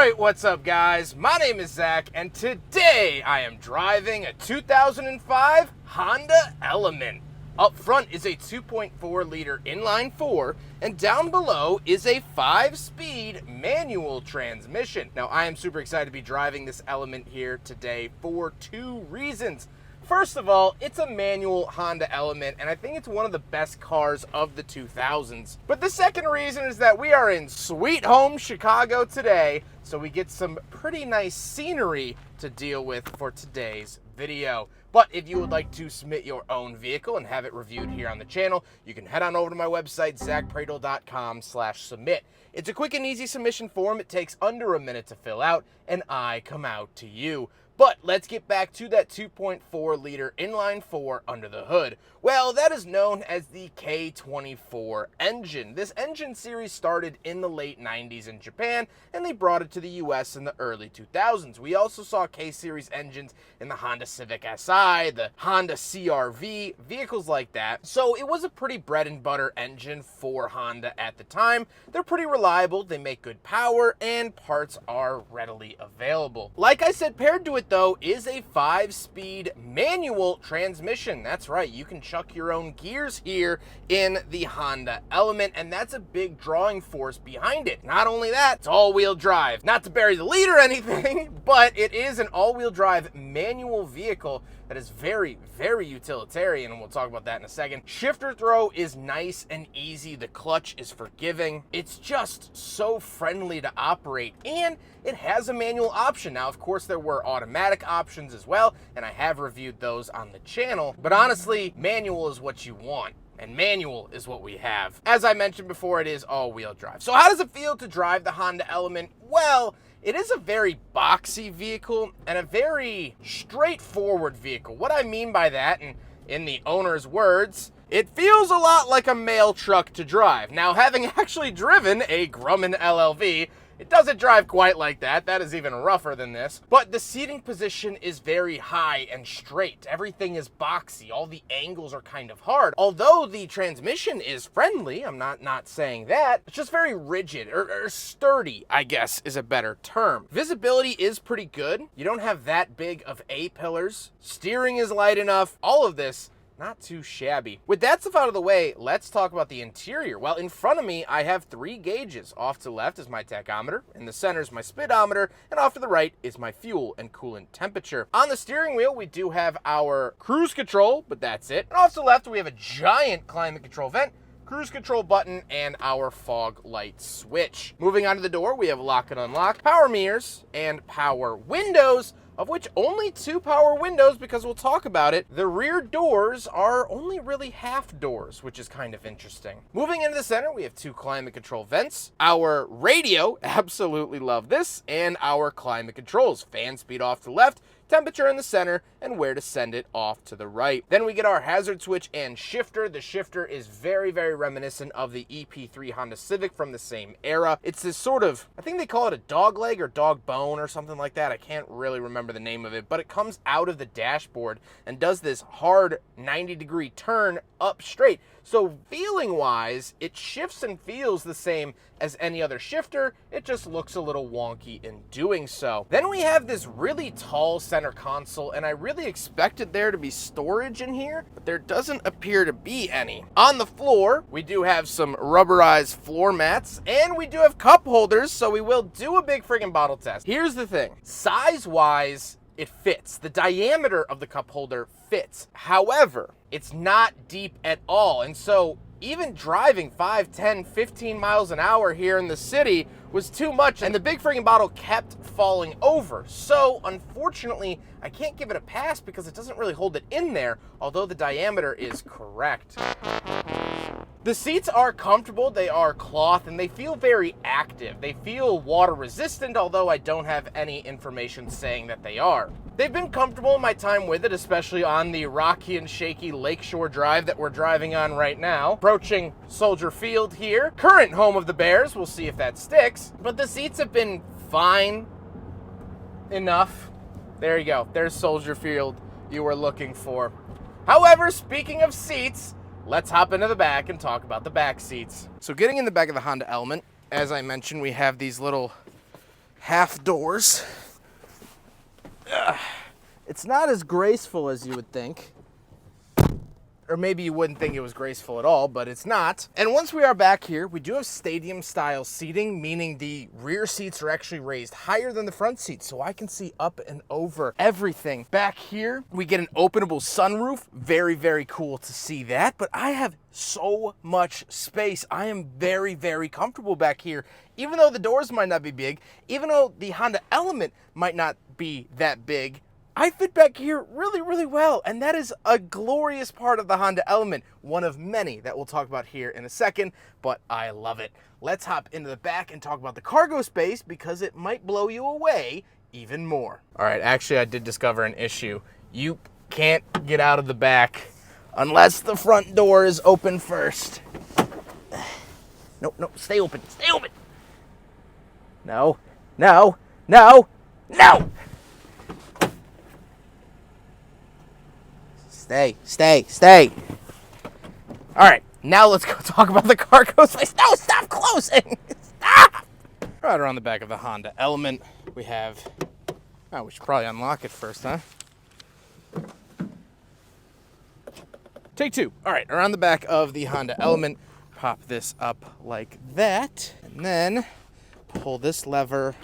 Alright, what's up guys? My name is Zach, and today I am driving a 2005 Honda Element. Up front is a 2.4 liter inline 4, and down below is a 5-speed manual transmission. Now I am super excited to be driving this Element here today for two reasons. First of all, it's a manual Honda Element, and I think it's one of the best cars of the 2000s. But the second reason is that we are in sweet home Chicago today, so we get some pretty nice scenery to deal with for today's video. But if you would like to submit your own vehicle and have it reviewed here on the channel, you can head on over to my website, zackpradel.com/submit. It's a quick and easy submission form. It takes under a minute to fill out, and I come out to you. But let's get back to that 2.4 liter inline 4 under the hood. Well, that is known as the K24 engine. This engine series started in the late 90s in Japan, and they brought it to the US in the early 2000s. We also saw K-series engines in the Honda Civic Si, the Honda CR-V, vehicles like that. So it was a pretty bread and butter engine for Honda at the time. They're pretty reliable, they make good power, and parts are readily available. Like I said, paired to it though is a 5-speed manual transmission. That's right, you can chuck your own gears here in the Honda Element, and that's a big drawing force behind it. Not only that, it's all-wheel drive. Not to bury the lead or anything, but it is an all-wheel drive manual vehicle that is very, very utilitarian, and we'll talk about that in a second. Shifter throw is nice and easy. The clutch is forgiving. It's just so friendly to operate, and it has a manual option. Now, of course, there were automatic options as well, and I have reviewed those on the channel, but honestly, manual is what you want. And manual is what we have. As I mentioned before, it is all-wheel drive. So how does it feel to drive the Honda Element? Well, it is a very boxy vehicle and a very straightforward vehicle. What I mean by that, and in the owner's words, it feels a lot like a mail truck to drive. Now, having actually driven a Grumman LLV, it doesn't drive quite like that. That is even rougher than this. But the seating position is very high and straight. Everything is boxy. All the angles are kind of hard. Although the transmission is friendly, I'm not saying that. It's just very rigid, or sturdy, I guess is a better term. Visibility is pretty good. You don't have that big of A-pillars. Steering is light enough. All of this, not too shabby. With that stuff out of the way, let's talk about the interior. Well, in front of me, I have 3 gauges. Off to the left is my tachometer, in the center is my speedometer, and off to the right is my fuel and coolant temperature. On the steering wheel, we do have our cruise control, but that's it. And off to the left, we have a giant climate control vent, cruise control button, and our fog light switch. Moving on to the door, we have lock and unlock, power mirrors, and power windows, of which only 2 power windows, because we'll talk about it. The rear doors are only really half doors, which is kind of interesting. Moving into the center, we have 2 climate control vents, our radio, absolutely love this, and our climate controls, fan speed off to the left, temperature in the center, and where to send it off to the right. Then we get our hazard switch and shifter. The shifter is very, very reminiscent of the EP3 Honda Civic from the same era. It's this sort of, I think they call it a dog leg or dog bone or something like that. I can't really remember the name of it, but it comes out of the dashboard and does this hard 90-degree turn up straight. So feeling-wise, it shifts and feels the same as any other shifter. It just looks a little wonky in doing so. Then we have this really tall center console, and I really expected there to be storage in here, but there doesn't appear to be any. On the floor, we do have some rubberized floor mats, and we do have cup holders, so we will do a big friggin' bottle test. Here's the thing. Size-wise, it fits. The diameter of the cup holder fits. However, it's not deep at all. And so even driving 5, 10, 15 miles an hour here in the city was too much, and the big friggin' bottle kept falling over. So unfortunately, I can't give it a pass because it doesn't really hold it in there, although the diameter is correct. The seats are comfortable, they are cloth, and they feel very active. They feel water resistant, although I don't have any information saying that they are. They've been comfortable in my time with it, especially on the rocky and shaky Lakeshore Drive that we're driving on right now. Approaching Soldier Field here, current home of the Bears. We'll see if that sticks. But the seats have been fine enough. There you go. There's Soldier Field you were looking for. However, speaking of seats, let's hop into the back and talk about the back seats. So getting in the back of the Honda Element, as I mentioned, we have these little half doors. It's not as graceful as you would think. Or maybe you wouldn't think it was graceful at all, but it's not. And once we are back here, we do have stadium style seating, meaning the rear seats are actually raised higher than the front seats, so I can see up and over everything. Back here, we get an openable sunroof. Very, very cool to see that, but I have so much space. I am very, very comfortable back here. Even though the doors might not be big, even though the Honda Element might not be that big, I fit back here really, really well, and that is a glorious part of the Honda Element, one of many that we'll talk about here in a second, but I love it. Let's hop into the back and talk about the cargo space because it might blow you away even more. All right, actually I did discover an issue. You can't get out of the back unless the front door is open first. No, stay open, stay open. No. Stay. All right, now let's go talk about the cargo space. No, stop closing. Stop. Right around the back of the Honda Element, we have, we should probably unlock it first, huh? Take two. All right, around the back of the Honda Element, pop this up like that, and then pull this lever,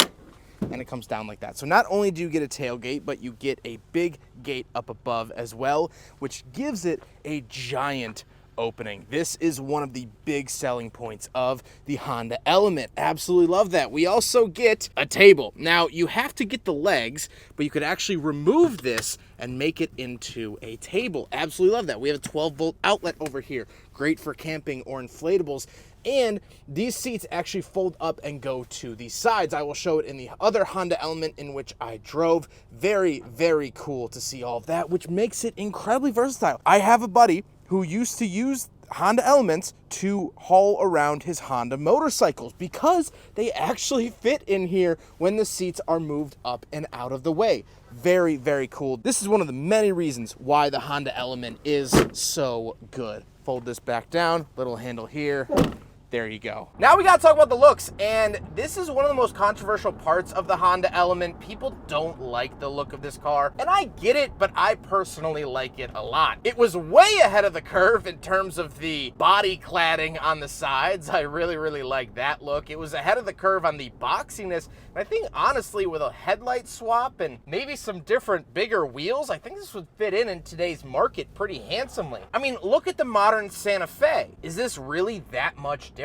and it comes down like that. So not only do you get a tailgate, but you get a big gate up above as well, which gives it a giant opening. This is one of the big selling points of the Honda Element. Absolutely love that. We also get a table. Now, you have to get the legs, but you could actually remove this and make it into a table. Absolutely love that. We have a 12-volt outlet over here. Great for camping or inflatables. And these seats actually fold up and go to the sides. I will show it in the other Honda Element in which I drove. Very, very cool to see all of that, which makes it incredibly versatile. I have a buddy who used to use Honda Elements to haul around his Honda motorcycles because they actually fit in here when the seats are moved up and out of the way. Very, very cool. This is one of the many reasons why the Honda Element is so good. Fold this back down, little handle here. There you go. Now we gotta talk about the looks, and this is one of the most controversial parts of the Honda Element. People don't like the look of this car, and I get it, but I personally like it a lot. It was way ahead of the curve in terms of the body cladding on the sides. I really, really like that look. It was ahead of the curve on the boxiness, and I think honestly with a headlight swap and maybe some different bigger wheels, I think this would fit in today's market pretty handsomely. I mean, look at the modern Santa Fe. Is this really that much different?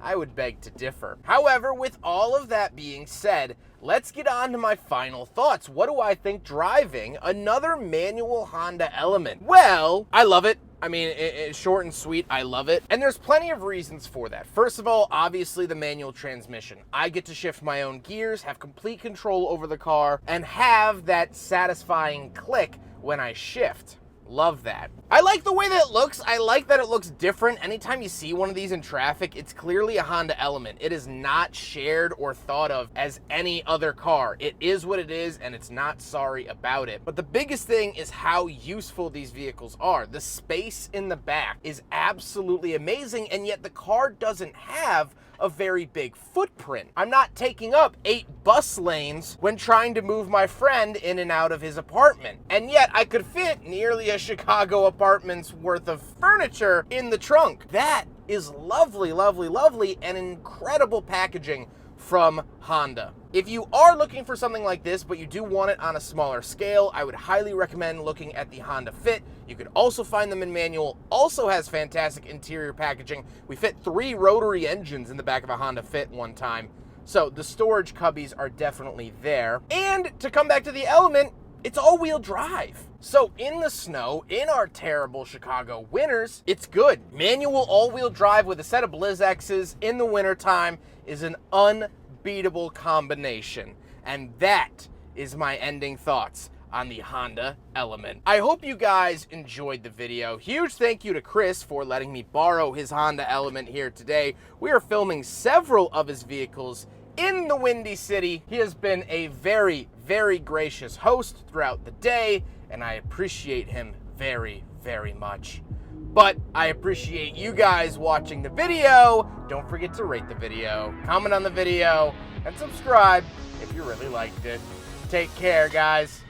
I would beg to differ. However, with all of that being said, let's get on to my final thoughts. What do I think driving another manual Honda Element? Well, I love it. I mean, it's short and sweet. I love it. And there's plenty of reasons for that. First of all, obviously the manual transmission. I get to shift my own gears, have complete control over the car, and have that satisfying click when I shift. Love that. I like the way that it looks. I like that it looks different. Anytime you see one of these in traffic, it's clearly a Honda Element. It is not shared or thought of as any other car. It is what it is, and it's not sorry about it. But the biggest thing is how useful these vehicles are. The space in the back is absolutely amazing, and yet the car doesn't have a very big footprint. I'm not taking up 8 bus lanes when trying to move my friend in and out of his apartment. And yet I could fit nearly a Chicago apartment's worth of furniture in the trunk. That is lovely, lovely, lovely, and incredible packaging from Honda. If you are looking for something like this, but you do want it on a smaller scale, I would highly recommend looking at the Honda Fit. You could also find them in manual, also has fantastic interior packaging. We fit 3 rotary engines in the back of a Honda Fit one time, so the storage cubbies are definitely there. And to come back to the Element, it's all-wheel drive. So in the snow, in our terrible Chicago winters, it's good. Manual all-wheel drive with a set of BlizzX's in the wintertime is an unbeatable combination. And that is my ending thoughts on the Honda Element. I hope you guys enjoyed the video. Huge thank you to Chris for letting me borrow his Honda Element here today. We are filming several of his vehicles in the Windy City. He has been a very, very gracious host throughout the day, and I appreciate him very, very much. But I appreciate you guys watching the video. Don't forget to rate the video, comment on the video, and subscribe if you really liked it. Take care, guys.